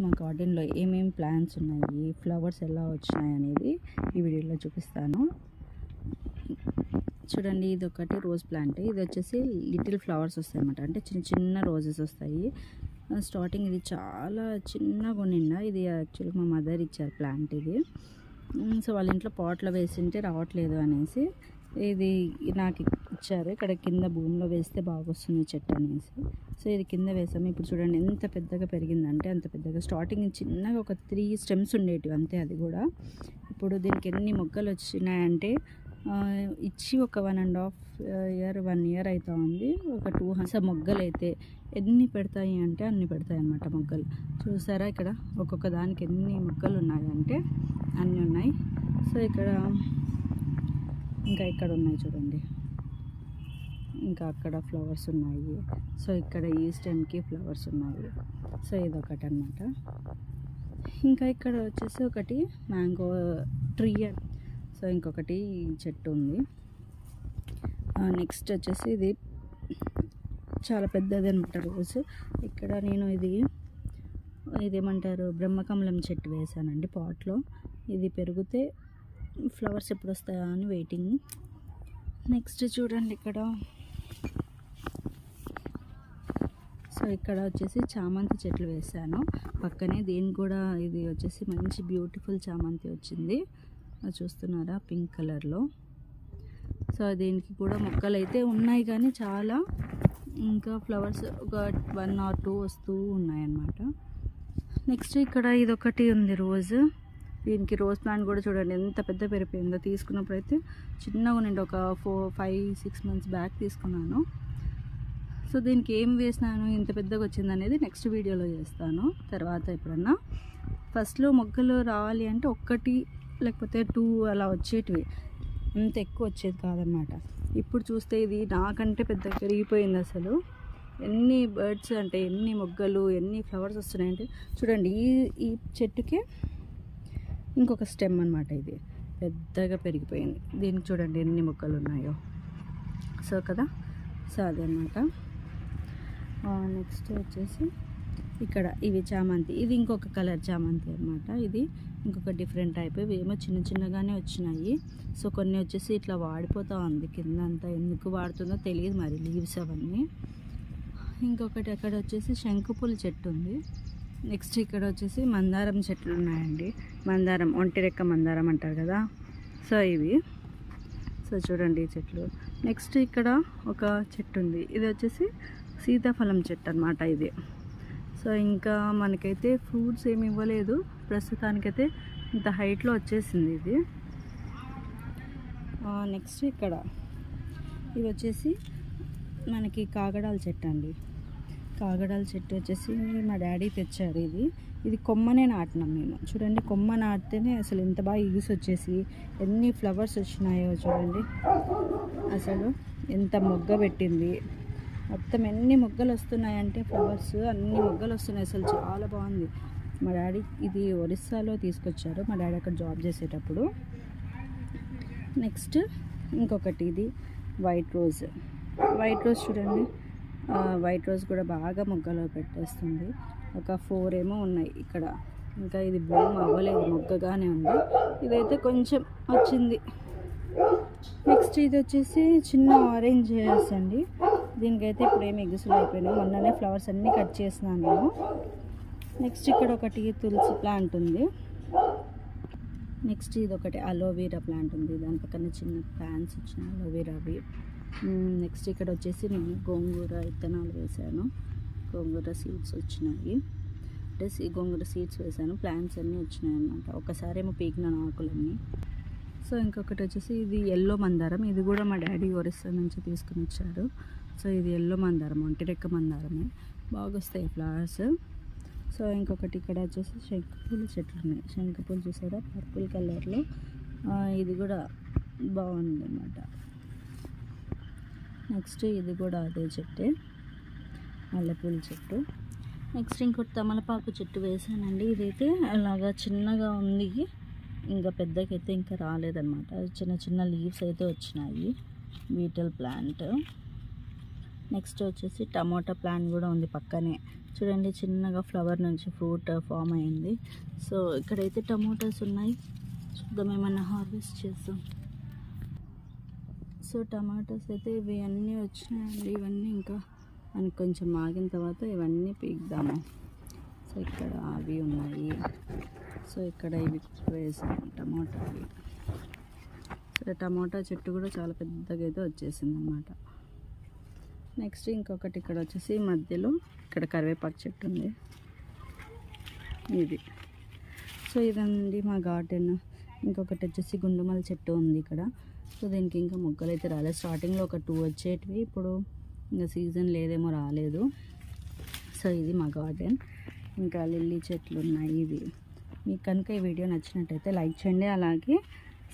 మా గార్డెన్లో ఏమేమి ప్లాంట్స్ ఉన్నాయి, ఫ్లవర్స్ ఎలా వచ్చినాయి అనేది ఈ వీడియోలో చూపిస్తాను. చూడండి, ఇది ఒకటి రోజ్ ప్లాంట్. ఇది వచ్చేసి లిటిల్ ఫ్లవర్స్ వస్తాయి అన్నమాట, అంటే చిన్న చిన్న రోజెస్ వస్తాయి. స్టార్టింగ్ ఇది చాలా చిన్నగా ఉండిండా. ఇది యాక్చువల్గా మా మదర్ ఇచ్చారు ప్లాంట్ ఇది. సో వాళ్ళ ఇంట్లో పాట్లో వేసింటే రావట్లేదు అనేసి ఇది నాకు ఇచ్చారు. ఇక్కడ కింద భూమిలో వేస్తే బాగా వస్తుంది చెట్టు అనేసి. సో ఇది కింద వేసాము. ఇప్పుడు చూడండి ఎంత పెద్దగా పెరిగిందంటే అంత పెద్దగా. స్టార్టింగ్ చిన్నగా ఒక 3 స్టెమ్స్ ఉండేటివి అంతే. అది కూడా ఇప్పుడు దీనికి ఎన్ని మొగ్గలు వచ్చినాయంటే ఇచ్చి ఒక 1.5 ఇయర్ అవుతా ఉంది. ఒక 200 మొగ్గలు అయితే ఎన్ని పెడతాయి అంటే అన్ని పెడతాయి అన్నమాట మొగ్గలు. చూసారా ఇక్కడ ఒక్కొక్క దానికి ఎన్ని మొగ్గలు ఉన్నాయంటే అన్నీ ఉన్నాయి. సో ఇక్కడ ఇంకా ఇక్కడ ఉన్నాయి చూడండి, ఇంకా అక్కడ ఫ్లవర్స్ ఉన్నాయి. సో ఇక్కడ ఈ స్టెమ్కి ఫ్లవర్స్ ఉన్నాయి. సో ఇదొకటి అన్నమాట. ఇంకా ఇక్కడ వచ్చేసి ఒకటి మ్యాంగో ట్రీ. సో ఇంకొకటి చెట్టు ఉంది. నెక్స్ట్ వచ్చేసి ఇది చాలా పెద్దది అనమాట రోజు. ఇక్కడ నేను ఇదేమంటారు బ్రహ్మకమలం చెట్టు వేసానండి పాట్లో. ఇది పెరిగితే ఫ్లవర్స్ ఎప్పుడు వస్తాయా అని వెయిటింగ్. నెక్స్ట్ చూడండి ఇక్కడ. సో ఇక్కడ వచ్చేసి చామంతి చెట్లు వేసాను పక్కనే. దీనికి కూడా ఇది వచ్చేసి మంచి బ్యూటిఫుల్ చామంతి వచ్చింది, చూస్తున్నారా, పింక్ కలర్లో. సో దీనికి కూడా మొక్కలు అయితే ఉన్నాయి కానీ చాలా, ఇంకా ఫ్లవర్స్ ఒక 1 or 2 వస్తూ ఉన్నాయన్నమాట. నెక్స్ట్ ఇక్కడ ఇదొకటి ఉంది రోజ్. దీనికి రోజ్ ప్లాంట్ కూడా చూడండి ఎంత పెద్ద పెరిగిపోయిందో. తీసుకున్నప్పుడు అయితే చిన్నగా ఉండండి, ఒక 4-5-6 months బ్యాక్ తీసుకున్నాను. సో దీనికి ఏం వేసినాను ఇంత పెద్దగా వచ్చింది అనేది నెక్స్ట్ వీడియోలో చేస్తాను తర్వాత ఎప్పుడన్నా. ఫస్ట్లో మొగ్గలు రావాలి అంటే 1 లేకపోతే 2 అలా వచ్చేటివి, అంత ఎక్కువ వచ్చేది కాదనమాట. ఇప్పుడు చూస్తే ఇది నాకంటే పెద్ద పెరిగిపోయింది అసలు. ఎన్ని బర్డ్స్ అంటే ఎన్ని మొగ్గలు ఎన్ని ఫ్లవర్స్ వస్తున్నాయంటే చూడండి. ఈ చెట్టుకి ఇంకొక స్టెమ్ అనమాట, ఇది పెద్దగా పెరిగిపోయింది. దీనికి చూడండి ఎన్ని మొక్కలు ఉన్నాయో. సో కదా, సో అదనమాట. నెక్స్ట్ వచ్చేసి ఇక్కడ ఇవి చామంతి. ఇది ఇంకొక కలర్ చామంతి అనమాట. ఇది ఇంకొక డిఫరెంట్ టైప్. ఇవి ఏమో చిన్న చిన్నగానే వచ్చినాయి. సో కొన్ని వచ్చేసి ఇట్లా వాడిపోతూ ఉంది కింద అంతా. ఎందుకు వాడుతుందో తెలియదు మరి, లీవ్స్ అవన్నీ. ఇంకొకటి అక్కడ వచ్చేసి శంకుపూల చెట్టు ఉంది. నెక్స్ట్ ఇక్కడ వచ్చేసి మందారం చెట్లు ఉన్నాయండి. మందారం, ఒంటిరెక్క మందారం అంటారు కదా, సో ఇవి. సో చూడండి ఈ చెట్లు. నెక్స్ట్ ఇక్కడ ఒక చెట్టు ఉంది. ఇది వచ్చేసి సీతాఫలం చెట్టు అనమాట ఇది. సో ఇంకా మనకైతే ఫ్రూట్స్ ఏమి ఇవ్వలేదు ప్రస్తుతానికైతే, ఇంత హైట్లో వచ్చేసింది ఇది. నెక్స్ట్ ఇక్కడ ఇది వచ్చేసి మనకి కాగడాల చెట్టు అండి. కాగడాల చెట్టు వచ్చేసి మా డాడీ తెచ్చారు. ఇది కొమ్మనే నాటినాం మేము. చూడండి కొమ్మ నాటితేనే అసలు ఎంత బాగా యూస్ వచ్చేసి ఎన్ని ఫ్లవర్స్ వచ్చినాయో చూడండి. అసలు ఎంత మొగ్గ పెట్టింది, మొత్తం ఎన్ని మొగ్గలు వస్తున్నాయంటే ఫ్లవర్స్ అన్ని మొగ్గలు వస్తున్నాయి. అసలు చాలా బాగుంది. మా డాడీ ఇది ఒరిస్సాలో తీసుకొచ్చారు, మా డాడీ అక్కడ జాబ్ చేసేటప్పుడు. నెక్స్ట్ ఇంకొకటి ఇది వైట్ రోజ్. వైట్ రోజ్ చూడండి, వైట్ రోజ్ కూడా బాగా మొగ్గలో పెట్టేస్తుంది. ఒక 4 ఏమో ఉన్నాయి ఇక్కడ. ఇంకా ఇది బ్లూమ్ అవ్వలేదు, మొగ్గగానే ఉంది. ఇదైతే కొంచెం వచ్చింది. నెక్స్ట్ ఇది వచ్చేసి చిన్న ఆరెంజ్ అండి. దీనికైతే ఇప్పుడు ఏమి ఎగుసులు అయిపోయినాయి. మొన్ననే ఫ్లవర్స్ అన్నీ కట్ చేసినాను నేను. నెక్స్ట్ ఇక్కడ ఒకటి తులసి ప్లాంట్ ఉంది. నెక్స్ట్ ఇది ఒకటి అలోవెరా ప్లాంట్ ఉంది. దాని పక్కన చిన్న ప్లాంట్స్ వచ్చినాయి అలోవెరావి. నెక్స్ట్ ఇక్కడ వచ్చేసి నేను గోంగూర విత్తనాలు వేసాను. గోంగూర సీడ్స్ వచ్చినాయి, అంటే గోంగూర సీడ్స్ వేసాను. ప్లాంట్స్ అన్నీ వచ్చినాయి అన్నమాట. ఒకసారి ఏమో పీకిన ఆకులన్నీ. సో ఇంకొకటి వచ్చేసి ఇది ఎల్లో మందారం. ఇది కూడా మా డాడీ ఒరిస్సా నుంచి తీసుకుని వచ్చారు. సో ఇది ఎల్లో మందారం, ఒంటిరెక్క మందారమే, బాగా వస్తాయి ఫ్లవర్స్. సో ఇంకొకటి ఇక్కడ వచ్చేసి శంకుపూల చెట్లు ఉన్నాయి. శంకుపూలు చూసారా, పర్పుల్ కలర్లో. ఇది కూడా బాగుంది అన్నమాట. నెక్స్ట్ ఇది కూడా అదే చెట్టే, మల్లెపూల చెట్టు. నెక్స్ట్ ఇంకోటి తమలపాకు చెట్టు వేసానండి. ఇదైతే అలాగా చిన్నగా ఉంది, ఇంకా పెద్దకైతే ఇంకా రాలేదన్నమాట. చిన్న చిన్న లీవ్స్ అయితే వచ్చినాయి. Beetle plant. నెక్స్ట్ వచ్చేసి టమోటా ప్లాంట్ కూడా ఉంది పక్కనే. చూడండి చిన్నగా ఫ్లవర్ నుంచి ఫ్రూట్ ఫామ్ అయింది. సో ఇక్కడైతే టమోటాస్ ఉన్నాయి, చూద్దాం ఏమన్నా హార్వెస్ట్ చేద్దాం. సో టమాటాస్ అయితే ఇవి అన్నీ వచ్చినాయండి. ఇవన్నీ ఇంకా మనకి కొంచెం ఆగిన తర్వాత ఇవన్నీ పీకుదాము. సో ఇక్కడ అవి ఉన్నాయి. సో ఇక్కడ ఇవి వేసాము టమాటావి. సో టమాటా చెట్టు కూడా చాలా పెద్దగా అయితే వచ్చేసింది అన్నమాట. నెక్స్ట్ ఇంకొకటి ఇక్కడ వచ్చేసి మధ్యలో ఇక్కడ కరివేపాకు చెట్టు ఉంది ఇది. సో ఇదండి మా గార్డెన్. ఇంకొకటి వచ్చేసి గుండుమల చెట్టు ఉంది ఇక్కడ. సో దీనికి ఇంకా మొగ్గలు అయితే రాలేదు. స్టార్టింగ్లో ఒక 2 వచ్చేటివి, ఇప్పుడు ఇంకా సీజన్ లేదేమో రాలేదు. సో ఇది మా గార్డెన్. ఇంకా లిల్లీ చెట్లు ఉన్నాయి. ఇది మీకు కనుక ఈ వీడియో నచ్చినట్టయితే లైక్ చేయండి, అలాగే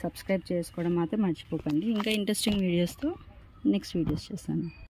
సబ్స్క్రైబ్ చేసుకోవడం మాత్రం మర్చిపోకండి. ఇంకా ఇంట్రెస్టింగ్ వీడియోస్తో నెక్స్ట్ వీడియోస్ చేస్తాను.